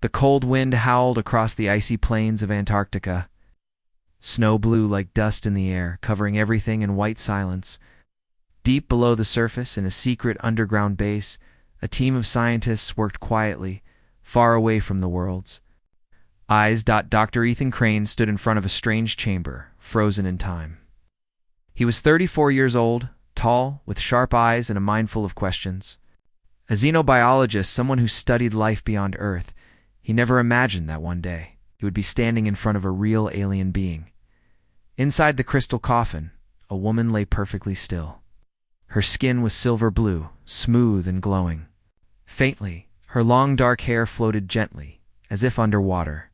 The cold wind howled across the icy plains of Antarctica. Snow blew like dust in the air, covering everything in white silence. Deep below the surface, in a secret underground base, a team of scientists worked quietly, far away from the worlds. Dr. Ethan Crane stood in front of a strange chamber, frozen in time. He was 34 years old, tall, with sharp eyes and a mind full of questions. A xenobiologist, someone who studied life beyond Earth, he never imagined that one day he would be standing in front of a real alien being. Inside the crystal coffin, a woman lay perfectly still. Her skin was silver blue, smooth and glowing. Faintly, her long dark hair floated gently, as if underwater.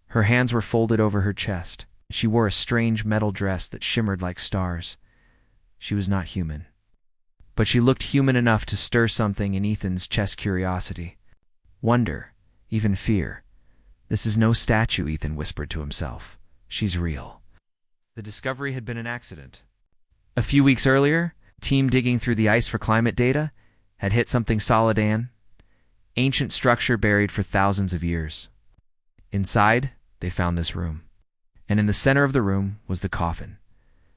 Her hands were folded over her chest. She wore a strange metal dress that shimmered like stars. She was not human. But she looked human enough to stir something in Ethan's chest curiosity. Wonder, even fear. This is no statue, Ethan whispered to himself. She's real. The discovery had been an accident. A few weeks earlier, a team digging through the ice for climate data had hit something solid, an ancient structure buried for thousands of years. Inside, they found this room. And in the center of the room was the coffin.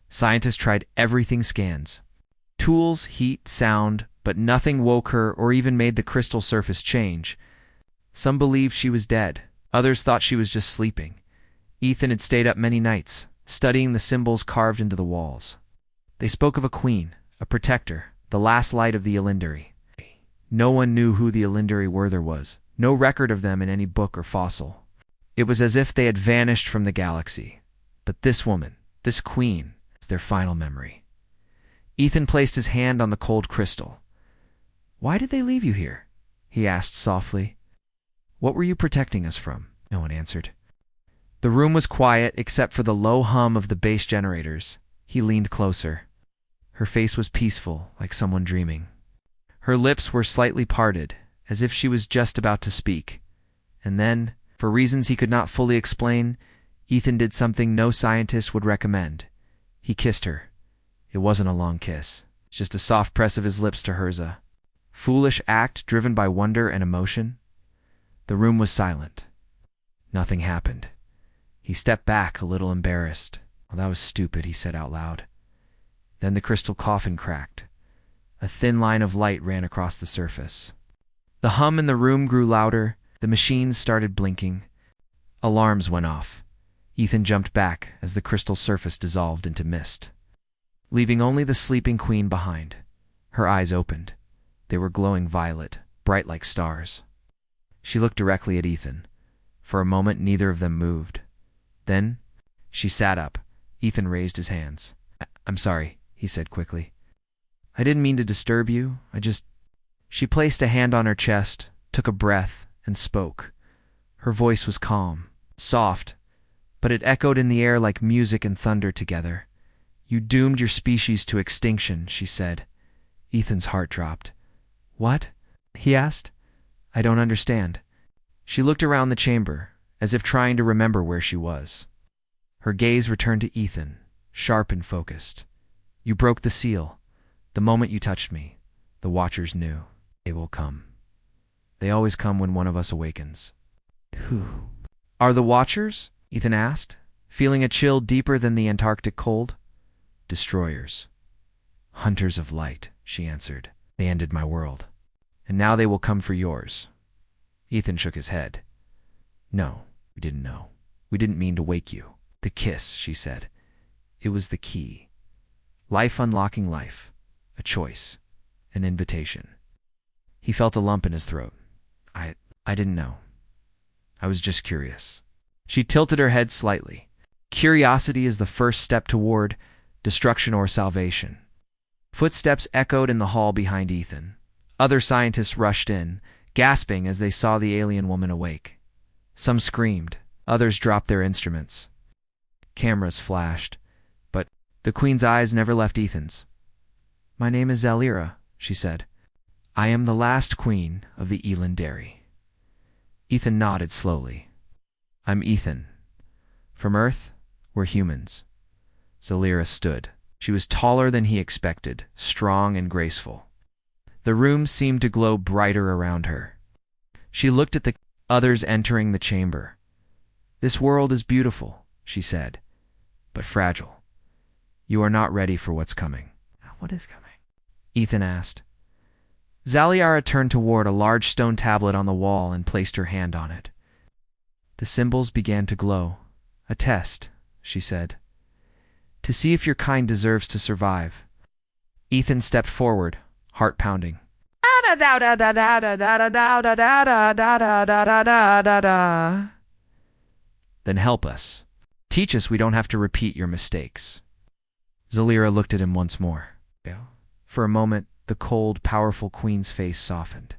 Scientists tried everything: scans, tools, heat, sound, but nothing woke her or even made the crystal surface change. Some believed she was dead. Others thought she was just sleeping. Ethan had stayed up many nights, studying the symbols carved into the walls. They spoke of a queen, a protector, the last light of the Elendari. No one knew who the Elendari were. There was no record of them in any book or fossil. It was as if they had vanished from the galaxy. But this woman, this queen, is their final memory. Ethan placed his hand on the cold crystal. "Why did they leave you here?" he asked softly. "What were you protecting us from?" No one answered. The room was quiet except for the low hum of the base generators. He leaned closer. Her face was peaceful, like someone dreaming. Her lips were slightly parted, as if she was just about to speak. And then, for reasons he could not fully explain, Ethan did something no scientist would recommend. He kissed her. It wasn't a long kiss, just a soft press of his lips to hers, a foolish act driven by wonder and emotion. The room was silent. Nothing happened. He stepped back, a little embarrassed. "Well, that was stupid," he said out loud. Then the crystal coffin cracked. A thin line of light ran across the surface. The hum in the room grew louder. The machines started blinking. Alarms went off. Ethan jumped back as the crystal surface dissolved into mist, leaving only the sleeping queen behind. Her eyes opened. They were glowing violet, bright like stars. She looked directly at Ethan. For a moment, neither of them moved. Then, she sat up. Ethan raised his hands. "I'm sorry," he said quickly. "I didn't mean to disturb you. She placed a hand on her chest, took a breath, and spoke. Her voice was calm, soft, but it echoed in the air like music and thunder together. "You doomed your species to extinction," she said. Ethan's heart dropped. "What?" he asked. "I don't understand." She looked around the chamber, as if trying to remember where she was. Her gaze returned to Ethan, sharp and focused. "You broke the seal. The moment you touched me, the Watchers knew. They will come. They always come when one of us awakens." "Who are the Watchers?" Ethan asked, feeling a chill deeper than the Antarctic cold. "Destroyers. Hunters of light," she answered. "They ended my world. And now they will come for yours." Ethan shook his head. "No, we didn't know. We didn't mean to wake you." "The kiss," she said. "It was the key. Life unlocking life. A choice. An invitation." He felt a lump in his throat. I didn't know. I was just curious." She tilted her head slightly. Curiosity is the first step toward destruction or salvation. Footsteps echoed in the hall behind Ethan. Other scientists rushed in, gasping as they saw the alien woman awake. Some screamed. Others dropped their instruments. Cameras flashed, but the Queen's eyes never left Ethan's. "My name is Zalira," she said. "I am the last queen of the Elendari." Ethan nodded slowly. "I'm Ethan. From Earth, we're humans." Zalira stood. She was taller than he expected, strong and graceful. The room seemed to glow brighter around her. She looked at the others entering the chamber. "This world is beautiful," she said, "but fragile. You are not ready for what's coming." What is coming? Ethan asked. Zaliara turned toward a large stone tablet on the wall and placed her hand on it. The symbols began to glow. "A test," she said, "to see if your kind deserves to survive." Ethan stepped forward, heart pounding. "Then help us. Teach us we don't have to repeat your mistakes." Zalira looked at him once more. For a moment, the cold, powerful queen's face softened.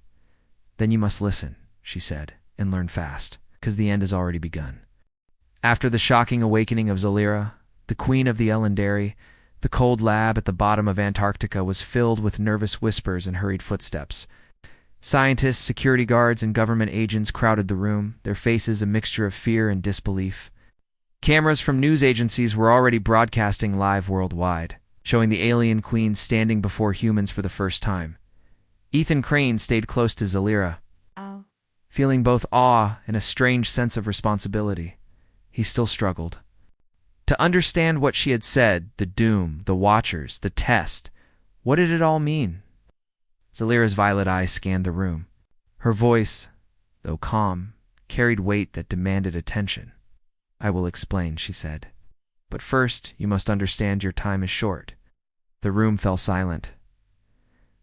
"Then you must listen," she said, "and learn fast, because the end has already begun." After the shocking awakening of Zalira, the queen of the Elendari, the cold lab at the bottom of Antarctica was filled with nervous whispers and hurried footsteps. Scientists, security guards, and government agents crowded the room, their faces a mixture of fear and disbelief. Cameras from news agencies were already broadcasting live worldwide, showing the alien queen standing before humans for the first time. Ethan Crane stayed close to Zalira, feeling both awe and a strange sense of responsibility. He still struggled to understand what she had said, the doom, the watchers, the test. What did it all mean? Zalira's violet eyes scanned the room. Her voice, though calm, carried weight that demanded attention. "I will explain," she said. "But first, you must understand your time is short." The room fell silent.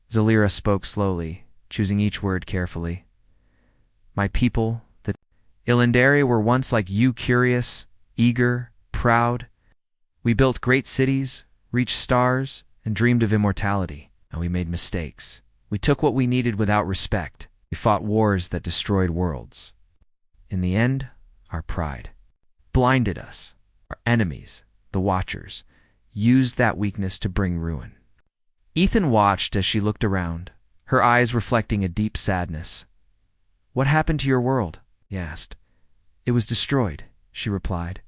Zalira spoke slowly, choosing each word carefully. "My people, the Elendari, were once like you, curious, eager, proud. We built great cities, reached stars, and dreamed of immortality. And we made mistakes. We took what we needed without respect. We fought wars that destroyed worlds. In the end, our pride blinded us. Our enemies, the Watchers, used that weakness to bring ruin." Ethan watched as she looked around, her eyes reflecting a deep sadness. "What happened to your world?" he asked. "It was destroyed," she replied.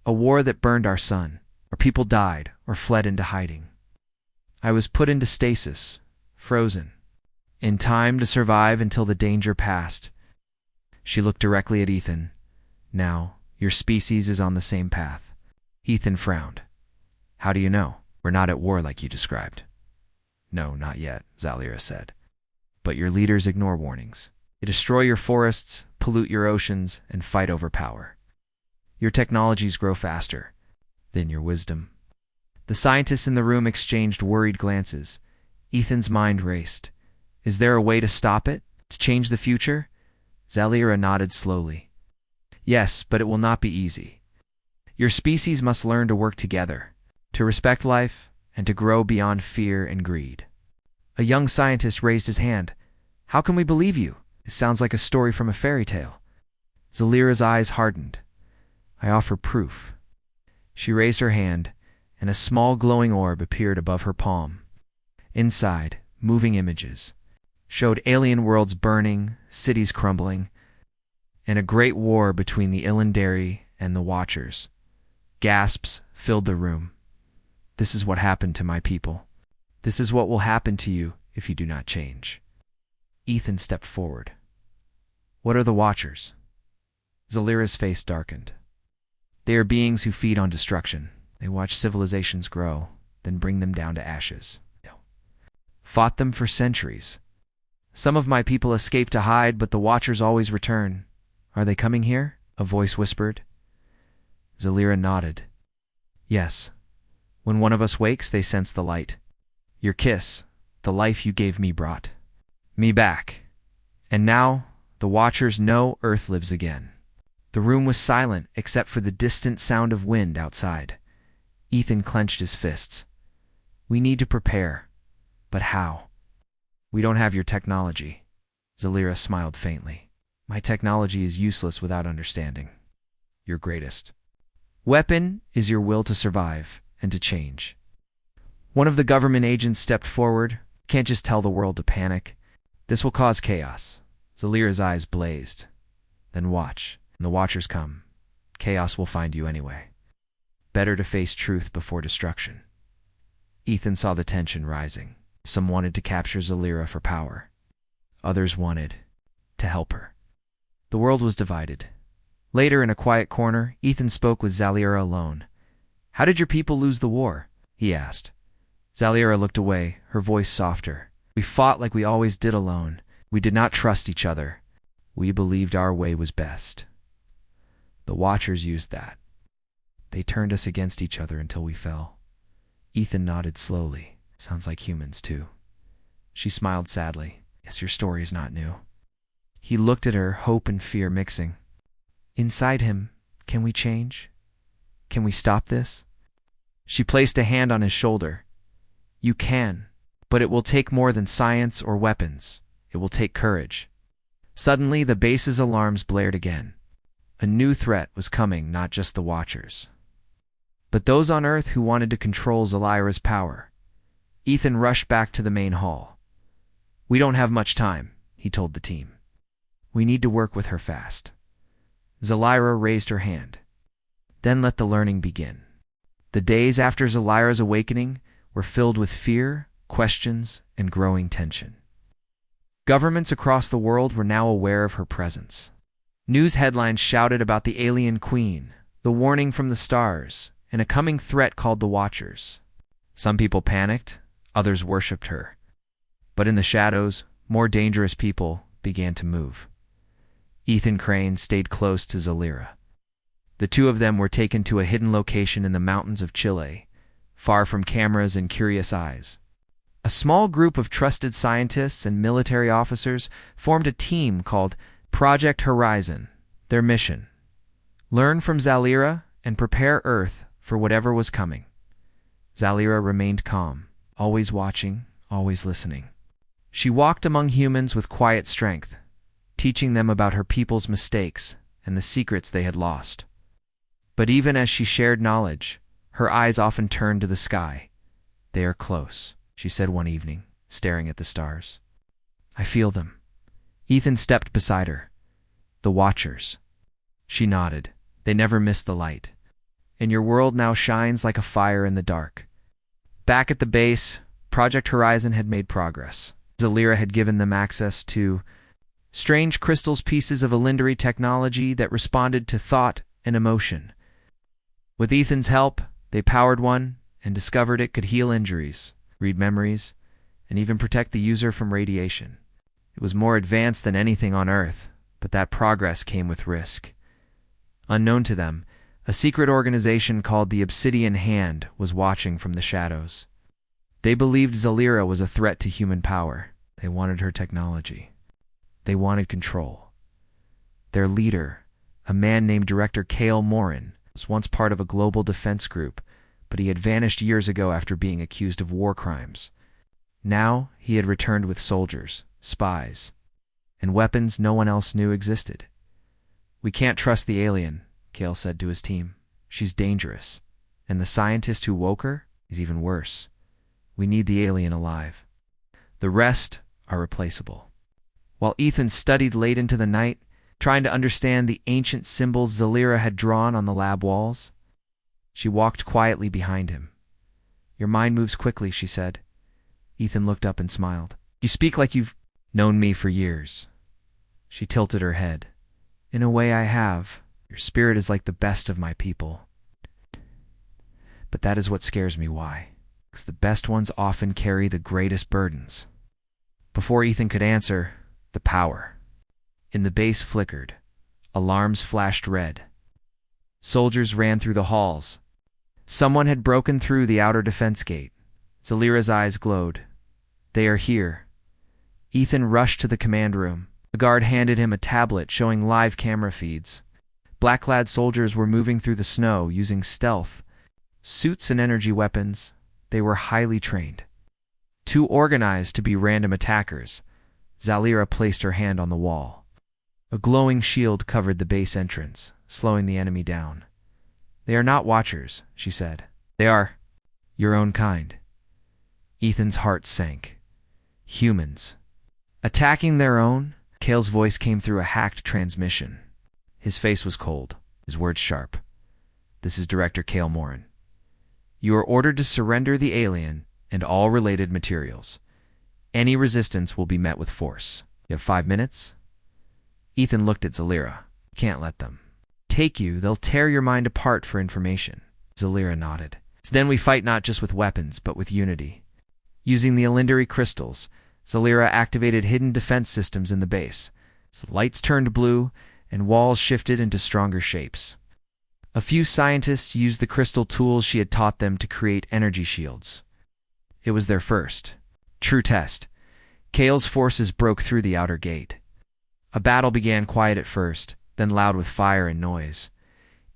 "A war that burned our sun. Our people died or fled into hiding. I was put into stasis, frozen, in time to survive until the danger passed." She looked directly at Ethan. "Now, your species is on the same path." Ethan frowned. "How do you know? We're not at war like you described." "No, not yet," Zalira said. "But your leaders ignore warnings. They destroy your forests, pollute your oceans, and fight over power. Your technologies grow faster than your wisdom." The scientists in the room exchanged worried glances. Ethan's mind raced. Is there a way to stop it? To change the future? Zalira nodded slowly. "Yes, but it will not be easy. Your species must learn to work together, to respect life, and to grow beyond fear and greed." A young scientist raised his hand. "How can we believe you? It sounds like a story from a fairy tale." Zalira's eyes hardened. "I offer proof." She raised her hand, and a small glowing orb appeared above her palm. Inside, moving images showed alien worlds burning, cities crumbling, and a great war between the Elendari and the Watchers. Gasps filled the room. "This is what happened to my people. This is what will happen to you if you do not change." Ethan stepped forward. "What are the Watchers?" Zalira's face darkened. "They are beings who feed on destruction. They watch civilizations grow, then bring them down to ashes. Fought them for centuries. Some of my people escape to hide, but the Watchers always return. Are they coming here?" a voice whispered. Zalira nodded. "Yes. When one of us wakes, they sense the light. Your kiss, the life you gave me, brought me back. And now, the Watchers know Earth lives again." The room was silent except for the distant sound of wind outside. Ethan clenched his fists. "We need to prepare. But how?" "We don't have your technology." Zalira smiled faintly. "My technology is useless without understanding. Your greatest weapon is your will to survive and to change." One of the government agents stepped forward. "Can't just tell the world to panic. This will cause chaos." Zalira's eyes blazed. "Then watch. When the Watchers come, chaos will find you anyway. Better to face truth before destruction." Ethan saw the tension rising. Some wanted to capture Zalira for power. Others wanted to help her. The world was divided. Later, in a quiet corner, Ethan spoke with Zalira alone. "How did your people lose the war?" he asked. Zalira looked away, her voice softer. "We fought like we always did alone. We did not trust each other. We believed our way was best. The Watchers used that. They turned us against each other until we fell." Ethan nodded slowly. "Sounds like humans, too." She smiled sadly. "Yes, your story is not new." He looked at her, hope and fear mixing. "Inside him, can we change? Can we stop this?" She placed a hand on his shoulder. "You can, but it will take more than science or weapons. It will take courage." Suddenly, the base's alarms blared again. A new threat was coming, not just the Watchers, but those on Earth who wanted to control Zalira's power. Ethan rushed back to the main hall. "We don't have much time," he told the team. "We need to work with her fast." Zalira raised her hand. "Then let the learning begin." The days after Zalira's awakening were filled with fear, questions, and growing tension. Governments across the world were now aware of her presence. News headlines shouted about the alien queen, the warning from the stars, and a coming threat called the Watchers. Some people panicked, others worshipped her. But in the shadows, more dangerous people began to move. Ethan Crane stayed close to Zalira. The two of them were taken to a hidden location in the mountains of Chile, far from cameras and curious eyes. A small group of trusted scientists and military officers formed a team called Project Horizon. Their mission: learn from Zalira and prepare Earth for whatever was coming. Zalira remained calm, always watching, always listening. She walked among humans with quiet strength, teaching them about her people's mistakes and the secrets they had lost. But even as she shared knowledge, her eyes often turned to the sky. "They are close," she said one evening, staring at the stars. "I feel them." Ethan stepped beside her. "The Watchers." She nodded. "They never miss the light. And your world now shines like a fire in the dark." Back at the base, Project Horizon had made progress. Zalira had given them access to strange crystals, pieces of Elindari technology that responded to thought and emotion. With Ethan's help, they powered one and discovered it could heal injuries, read memories, and even protect the user from radiation. It was more advanced than anything on Earth, but that progress came with risk. Unknown to them, a secret organization called the Obsidian Hand was watching from the shadows. They believed Zalira was a threat to human power. They wanted her technology. They wanted control. Their leader, a man named Director Cale Morin, was once part of a global defense group, but he had vanished years ago after being accused of war crimes. Now he had returned with soldiers, spies, and weapons no one else knew existed. "We can't trust the alien," Cale said to his team. "She's dangerous, and the scientist who woke her is even worse. We need the alien alive. The rest are replaceable." While Ethan studied late into the night, trying to understand the ancient symbols Zalira had drawn on the lab walls, she walked quietly behind him. "Your mind moves quickly," she said. Ethan looked up and smiled. "You speak like you've known me for years." She tilted her head. "In a way I have. Your spirit is like the best of my people. But that is what scares me. Why? Because the best ones often carry the greatest burdens." Before Ethan could answer, the power in the base flickered. Alarms flashed red. Soldiers ran through the halls. Someone had broken through the outer defense gate. Zalira's eyes glowed. "They are here." Ethan rushed to the command room. A guard handed him a tablet showing live camera feeds. Black-clad soldiers were moving through the snow using stealth, suits and energy weapons. They were highly trained. Too organized to be random attackers, Zalira placed her hand on the wall. A glowing shield covered the base entrance, slowing the enemy down. "They are not Watchers," she said. "They are your own kind." Ethan's heart sank. Humans. Attacking their own? Cale's voice came through a hacked transmission. His face was cold, his words sharp. "This is Director Cale Morin. You are ordered to surrender the alien and all related materials. Any resistance will be met with force. You have 5 minutes?" Ethan looked at Zalira. Can't let them take you. They'll tear your mind apart for information. Zalira nodded. So then we fight not just with weapons, but with unity. Using the Elendary crystals, Zalira activated hidden defense systems in the base. Lights turned blue, and walls shifted into stronger shapes. A few scientists used the crystal tools she had taught them to create energy shields. It was their first true test. Kale's forces broke through the outer gate. A battle began quiet at first, then loud with fire and noise.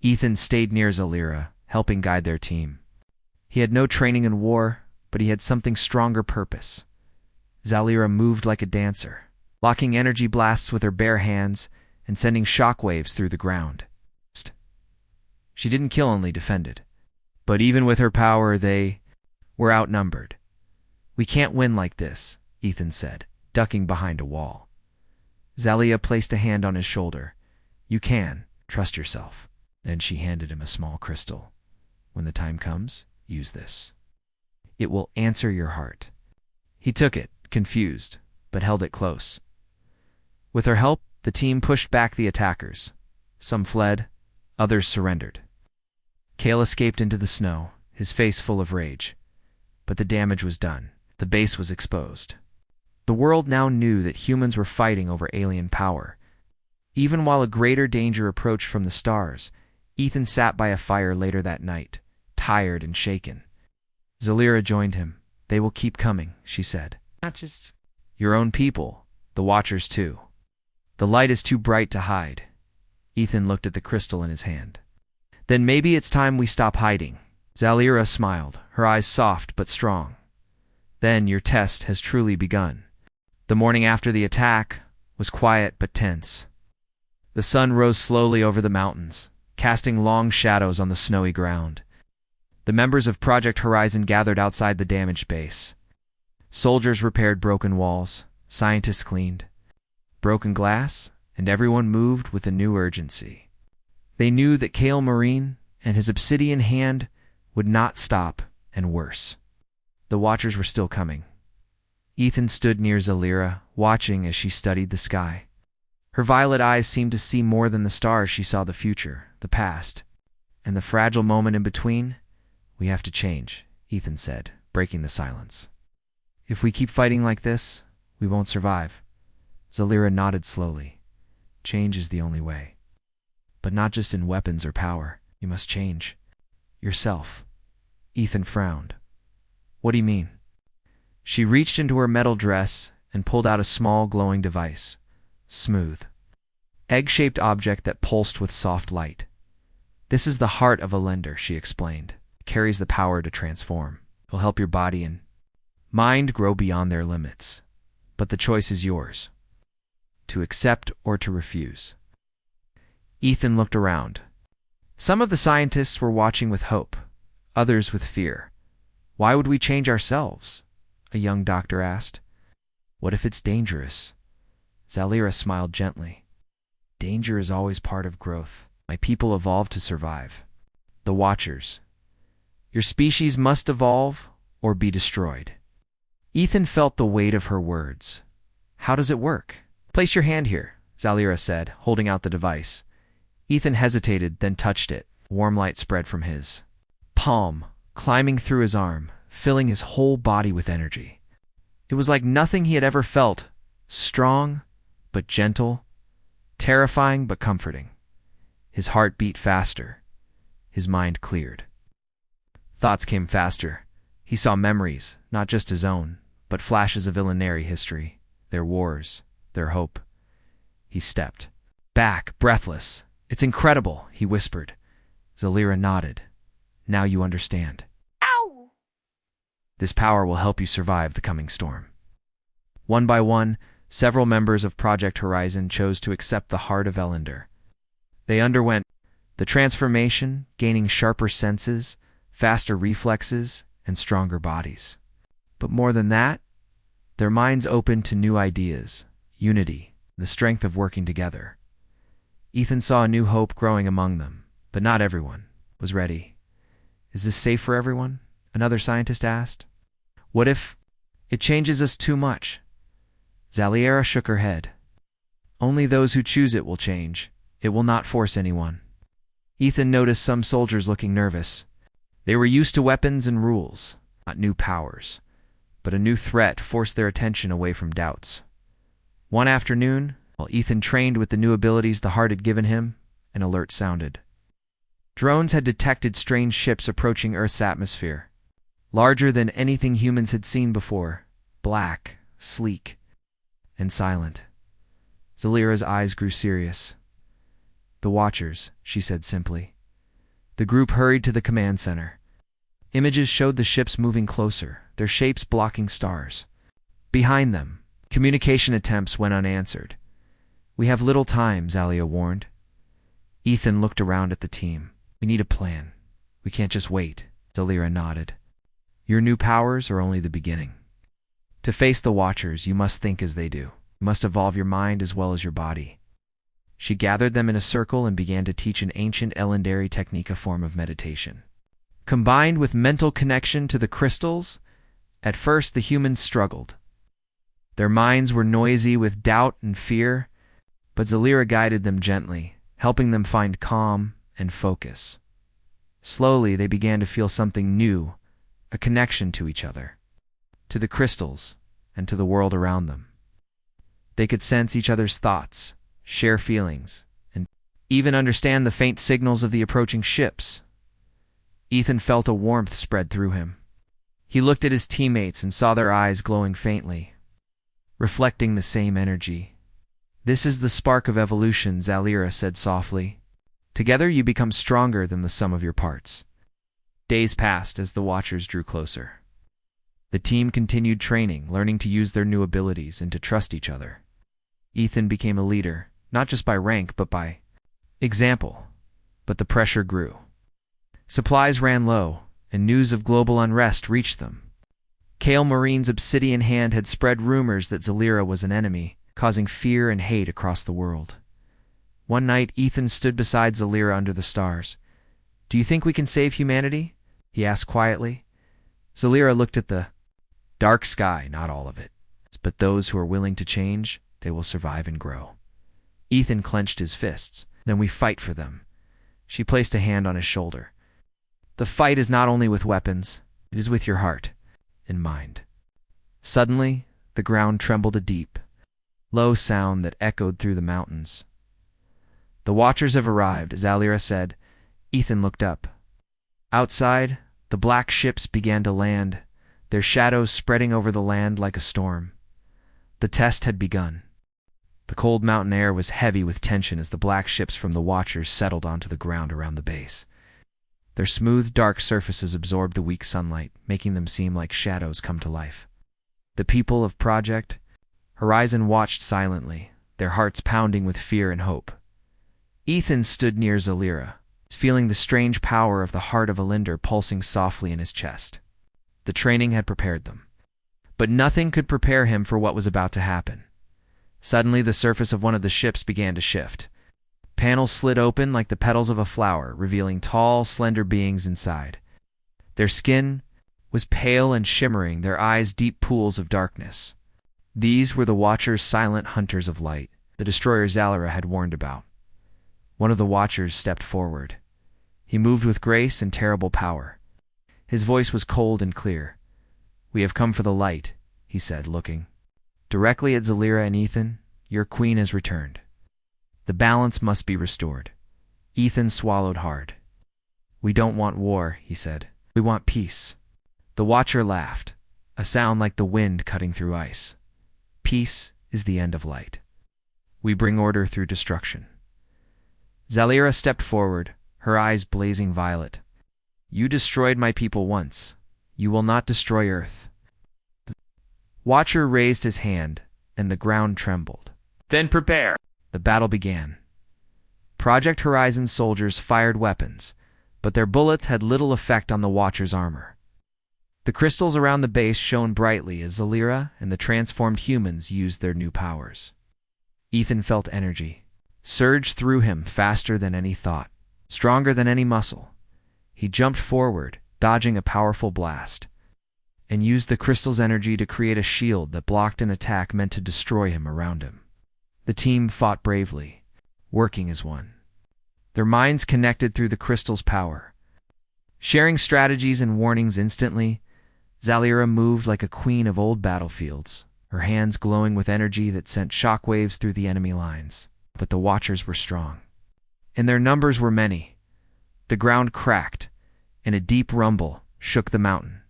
Ethan stayed near Zalira, helping guide their team. He had no training in war, but he had something stronger purpose. Zalira moved like a dancer, locking energy blasts with her bare hands and sending shockwaves through the ground. She didn't kill, only defended. But even with her power, they were outnumbered. We can't win like this, Ethan said, ducking behind a wall. Zalira placed a hand on his shoulder. You can. Trust yourself. Then she handed him a small crystal. When the time comes, use this. It will answer your heart. He took it, confused, but held it close. With her help, the team pushed back the attackers. Some fled, others surrendered. Kale escaped into the snow, his face full of rage. But the damage was done. The base was exposed. The world now knew that humans were fighting over alien power. Even while a greater danger approached from the stars, Ethan sat by a fire later that night, tired and shaken. Zalira joined him. They will keep coming, she said. Not just your own people, the Watchers too. The light is too bright to hide. Ethan looked at the crystal in his hand. Then maybe it's time we stop hiding. Zalira smiled, her eyes soft but strong. Then your test has truly begun. The morning after the attack was quiet but tense. The sun rose slowly over the mountains, casting long shadows on the snowy ground. The members of Project Horizon gathered outside the damaged base. Soldiers repaired broken walls, scientists cleaned broken glass, and everyone moved with a new urgency. They knew that Kale Marine and his obsidian hand would not stop, and worse. The Watchers were still coming. Ethan stood near Zalira, watching as she studied the sky. Her violet eyes seemed to see more than the stars. She saw the future, the past, and the fragile moment in between. We have to change, Ethan said, breaking the silence. If we keep fighting like this, we won't survive. Zalira nodded slowly. Change is the only way. But not just in weapons or power. You must change yourself. Ethan frowned. What do you mean? She reached into her metal dress and pulled out a small glowing device. Smooth, egg-shaped object that pulsed with soft light. This is the heart of Elender, she explained. It carries the power to transform. It'll help your body and mind grow beyond their limits. But the choice is yours. To accept or to refuse. Ethan looked around. Some of the scientists were watching with hope, others with fear. Why would we change ourselves? A young doctor asked. What if it's dangerous? Zalira smiled gently. Danger is always part of growth. My people evolved to survive. The Watchers. Your species must evolve or be destroyed. Ethan felt the weight of her words. How does it work? Place your hand here, Zalira said, holding out the device. Ethan hesitated, then touched it. Warm light spread from his palm, climbing through his arm, filling his whole body with energy. It was like nothing he had ever felt. Strong, but gentle. Terrifying, but comforting. His heart beat faster. His mind cleared. Thoughts came faster. He saw memories, not just his own, but flashes of Elendary history, their wars, their hope. He stepped back, breathless. It's incredible, he whispered. Zalira nodded. Now you understand. Ow! This power will help you survive the coming storm. One by one, several members of Project Horizon chose to accept the heart of Elender. They underwent the transformation, gaining sharper senses, faster reflexes, and stronger bodies. But more than that, their minds opened to new ideas, unity, the strength of working together. Ethan saw a new hope growing among them, but not everyone was ready. Is this safe for everyone? Another scientist asked. What if it changes us too much? Zalira shook her head. Only those who choose it will change. It will not force anyone. Ethan noticed some soldiers looking nervous. They were used to weapons and rules, not new powers. But a new threat forced their attention away from doubts. One afternoon, while Ethan trained with the new abilities the heart had given him, an alert sounded. Drones had detected strange ships approaching Earth's atmosphere. Larger than anything humans had seen before, black, sleek, and silent. Zalira's eyes grew serious. "The Watchers," she said simply. The group hurried to the command center. Images showed the ships moving closer, their shapes blocking stars. Behind them, communication attempts went unanswered. "We have little time," Zalia warned. Ethan looked around at the team. "We need a plan. We can't just wait." Zalira nodded. "Your new powers are only the beginning. To face the Watchers, you must think as they do. You must evolve your mind as well as your body." She gathered them in a circle and began to teach an ancient Elendary technique, a form of meditation. Combined with mental connection to the crystals, at first the humans struggled. Their minds were noisy with doubt and fear, but Zalira guided them gently, helping them find calm and focus. Slowly, they began to feel something new, a connection to each other, to the crystals, and to the world around them. They could sense each other's thoughts, share feelings, and even understand the faint signals of the approaching ships. Ethan felt a warmth spread through him. He looked at his teammates and saw their eyes glowing faintly, reflecting the same energy. "This is the spark of evolution," Zalira said softly. "Together you become stronger than the sum of your parts." Days passed as the Watchers drew closer. The team continued training, learning to use their new abilities and to trust each other. Ethan became a leader, not just by rank but by example. But the pressure grew. Supplies ran low, and news of global unrest reached them. Kale Marine's obsidian hand had spread rumors that Zalira was an enemy, causing fear and hate across the world. One night, Ethan stood beside Zalira under the stars. "Do you think we can save humanity?" he asked quietly. Zalira looked at the dark sky, "Not all of it, but those who are willing to change, they will survive and grow." Ethan clenched his fists. "Then we fight for them." She placed a hand on his shoulder. "The fight is not only with weapons, it is with your heart and mind." Suddenly, the ground trembled, a deep, low sound that echoed through the mountains. "The Watchers have arrived," Zalira said. Ethan looked up. Outside, the black ships began to land, their shadows spreading over the land like a storm. The test had begun. The cold mountain air was heavy with tension as the black ships from the Watchers settled onto the ground around the base. Their smooth, dark surfaces absorbed the weak sunlight, making them seem like shadows come to life. The people of Project Horizon watched silently, their hearts pounding with fear and hope. Ethan stood near Zalira, feeling the strange power of the heart of Elinder pulsing softly in his chest. The training had prepared them, but nothing could prepare him for what was about to happen. Suddenly, the surface of one of the ships began to shift. Panels slid open like the petals of a flower, revealing tall, slender beings inside. Their skin was pale and shimmering, their eyes deep pools of darkness. These were the Watchers' silent hunters of light, the destroyer Zalira had warned about. One of the Watchers stepped forward. He moved with grace and terrible power. His voice was cold and clear. "We have come for the light," he said, looking directly at Zalira and Ethan. "Your queen has returned. The balance must be restored." Ethan swallowed hard. "We don't want war," he said. "We want peace." The Watcher laughed, a sound like the wind cutting through ice. "Peace is the end of light. We bring order through destruction." Zalira stepped forward, her eyes blazing violet. "You destroyed my people once. You will not destroy Earth." The Watcher raised his hand, and the ground trembled. "Then prepare." The battle began. Project Horizon soldiers fired weapons, but their bullets had little effect on the Watcher's armor. The crystals around the base shone brightly as Zalira and the transformed humans used their new powers. Ethan felt energy surge through him faster than any thought, stronger than any muscle. He jumped forward, dodging a powerful blast, and used the crystal's energy to create a shield that blocked an attack meant to destroy him around him. The team fought bravely, working as one. Their minds connected through the crystal's power. Sharing strategies and warnings instantly, Zalira moved like a queen of old battlefields, her hands glowing with energy that sent shockwaves through the enemy lines. But the Watchers were strong, and their numbers were many. The ground cracked, and a deep rumble shook the mountain.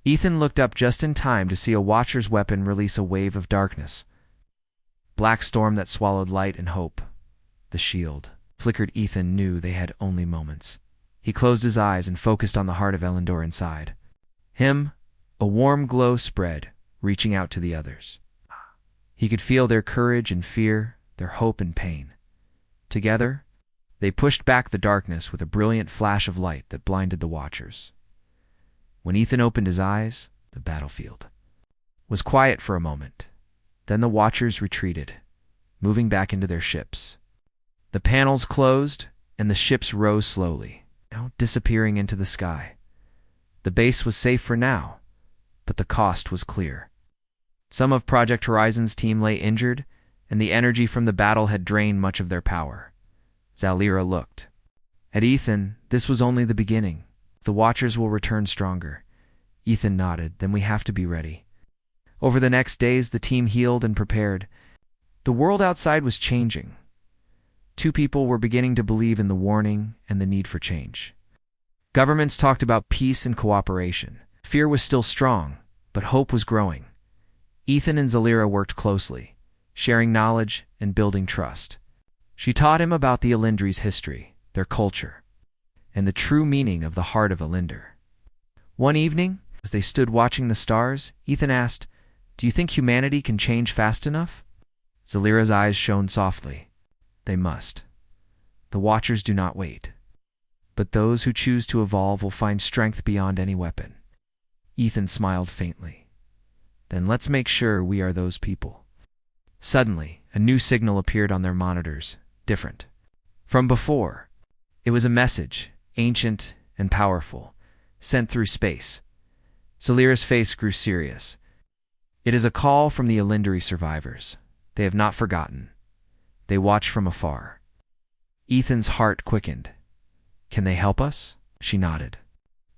Ethan looked up just in time to see a Watcher's weapon release a wave of darkness. Black storm that swallowed light and hope. The shield flickered. Ethan knew they had only moments. He closed his eyes and focused on the heart of Elendor inside him. A warm glow spread, reaching out to the others. He could feel their courage and fear, their hope and pain. Together, they pushed back the darkness with a brilliant flash of light that blinded the Watchers. When Ethan opened his eyes, the battlefield was quiet for a moment. Then the Watchers retreated, moving back into their ships. The panels closed, and the ships rose slowly, now disappearing into the sky. The base was safe for now, but the cost was clear. Some of Project Horizon's team lay injured, and the energy from the battle had drained much of their power. Zalira looked at Ethan. This was only the beginning. The Watchers will return stronger. Ethan nodded. Then we have to be ready. Over the next days, the team healed and prepared. The world outside was changing. Two people were beginning to believe in the warning and the need for change. Governments talked about peace and cooperation. Fear was still strong, but hope was growing. Ethan and Zalira worked closely, sharing knowledge and building trust. She taught him about the Elendri's history, their culture, and the true meaning of the heart of Elendor. One evening, as they stood watching the stars, Ethan asked, "Do you think humanity can change fast enough?" Zalira's eyes shone softly. They must. The Watchers do not wait. But those who choose to evolve will find strength beyond any weapon. Ethan smiled faintly. Then let's make sure we are those people. Suddenly, a new signal appeared on their monitors, different from before. It was a message, ancient and powerful, sent through space. Zalira's face grew serious. It is a call from the Elendri survivors. They have not forgotten. They watch from afar. Ethan's heart quickened. Can they help us? She nodded.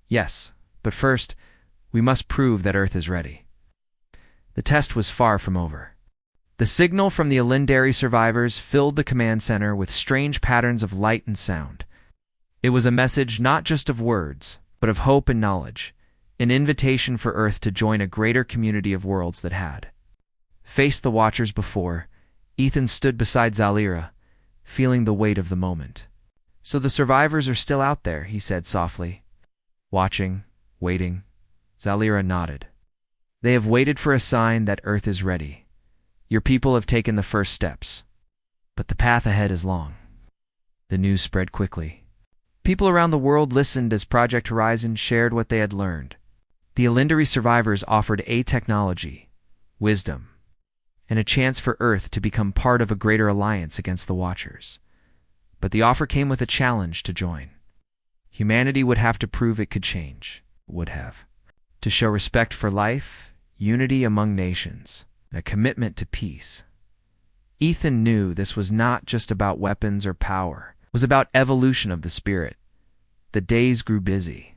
Yes, but first, we must prove that Earth is ready. The test was far from over. The signal from the Elendri survivors filled the command center with strange patterns of light and sound. It was a message not just of words, but of hope and knowledge, an invitation for Earth to join a greater community of worlds that had faced the Watchers before. Ethan stood beside Zalira, feeling the weight of the moment. "So the survivors are still out there," he said softly. "Watching, waiting." Zalira nodded. "They have waited for a sign that Earth is ready. Your people have taken the first steps. But the path ahead is long." The news spread quickly. People around the world listened as Project Horizon shared what they had learned. The Elendri survivors offered a technology, wisdom, and a chance for Earth to become part of a greater alliance against the Watchers. But the offer came with a challenge to join. Humanity would have to prove it could change, to show respect for life, unity among nations, and a commitment to peace. Ethan knew this was not just about weapons or power. It was about evolution of the spirit. The days grew busy.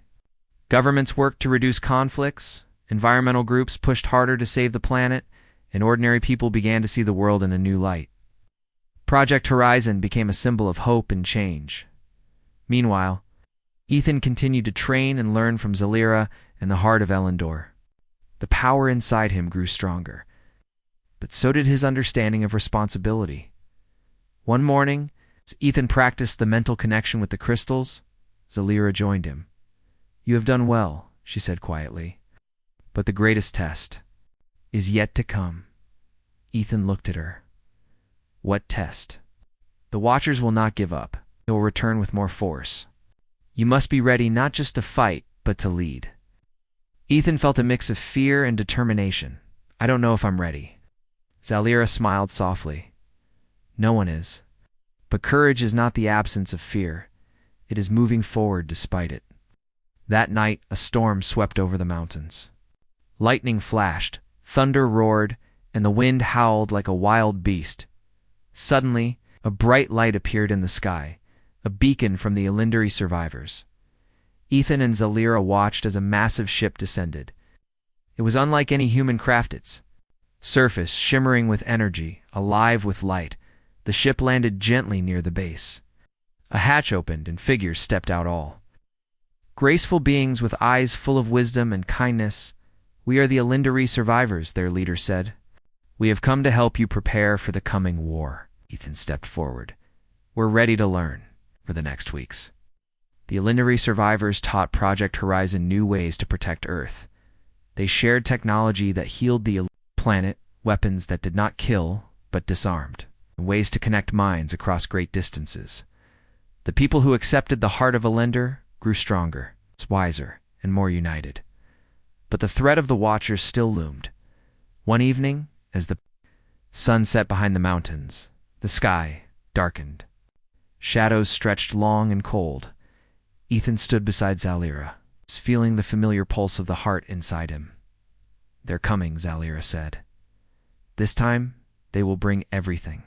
Governments worked to reduce conflicts, environmental groups pushed harder to save the planet, and ordinary people began to see the world in a new light. Project Horizon became a symbol of hope and change. Meanwhile, Ethan continued to train and learn from Zalira and the heart of Elendor. The power inside him grew stronger, but so did his understanding of responsibility. One morning, as Ethan practiced the mental connection with the crystals, Zalira joined him. "You have done well," she said quietly. "But the greatest test is yet to come." Ethan looked at her. "What test?" "The Watchers will not give up. They will return with more force. You must be ready not just to fight, but to lead." Ethan felt a mix of fear and determination. "I don't know if I'm ready." Zalira smiled softly. "No one is. But courage is not the absence of fear. It is moving forward despite it." That night, a storm swept over the mountains. Lightning flashed, thunder roared, and the wind howled like a wild beast. Suddenly, a bright light appeared in the sky, a beacon from the Illindari survivors. Ethan and Zalira watched as a massive ship descended. It was unlike any human craft. Its surface shimmering with energy, alive with light. The ship landed gently near the base. A hatch opened and figures stepped out, all graceful beings with eyes full of wisdom and kindness. "We are the Illindari survivors," their leader said. "We have come to help you prepare for the coming war." Ethan stepped forward. "We're ready to learn." For the next weeks, the Illindari survivors taught Project Horizon new ways to protect Earth. They shared technology that healed the planet, weapons that did not kill but disarmed, and ways to connect minds across great distances. The people who accepted the heart of Illindar grew stronger, wiser, and more united. But the threat of the Watchers still loomed. One evening, as the sun set behind the mountains, the sky darkened. Shadows stretched long and cold. Ethan stood beside Zalira, feeling the familiar pulse of the heart inside him. "They're coming," Zalira said. "This time, they will bring everything."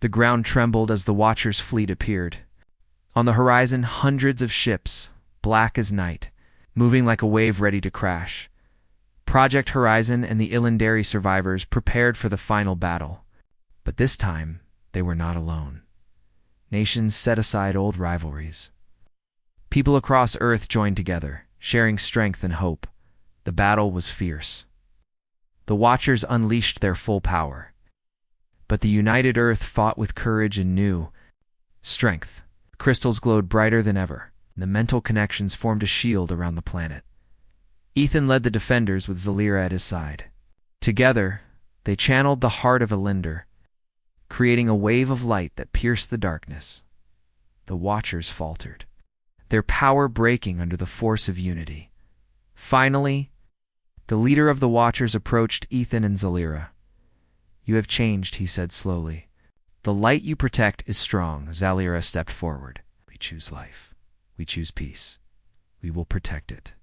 The ground trembled as the Watchers' fleet appeared. On the horizon, hundreds of ships, black as night, moving like a wave ready to crash. Project Horizon and the Illindari survivors prepared for the final battle. But this time, they were not alone. Nations set aside old rivalries. People across Earth joined together, sharing strength and hope. The battle was fierce. The Watchers unleashed their full power. But the united Earth fought with courage and new strength. The crystals glowed brighter than ever, and the mental connections formed a shield around the planet. Ethan led the defenders with Zalira at his side. Together, they channeled the heart of Illindar, creating a wave of light that pierced the darkness. The Watchers faltered, their power breaking under the force of unity. Finally, the leader of the Watchers approached Ethan and Zalira. "You have changed," he said slowly. "The light you protect is strong." Zalira stepped forward. "We choose life. We choose peace. We will protect it."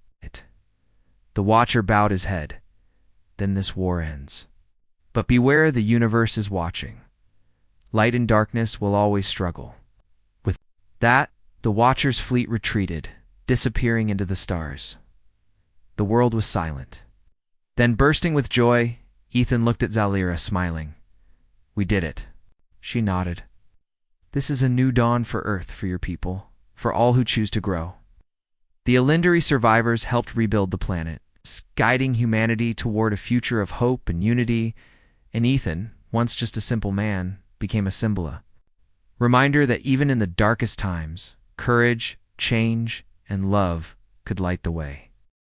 The Watcher bowed his head. "Then this war ends. But beware, the universe is watching. Light and darkness will always struggle." With that, the Watcher's fleet retreated, disappearing into the stars. The world was silent. Then, bursting with joy, Ethan looked at Zalira, smiling. "We did it." She nodded. "This is a new dawn for Earth, for your people, for all who choose to grow." The Illindari survivors helped rebuild the planet, guiding humanity toward a future of hope and unity, and Ethan, once just a simple man, became a symbol. Reminder that even in the darkest times, courage, change, and love could light the way.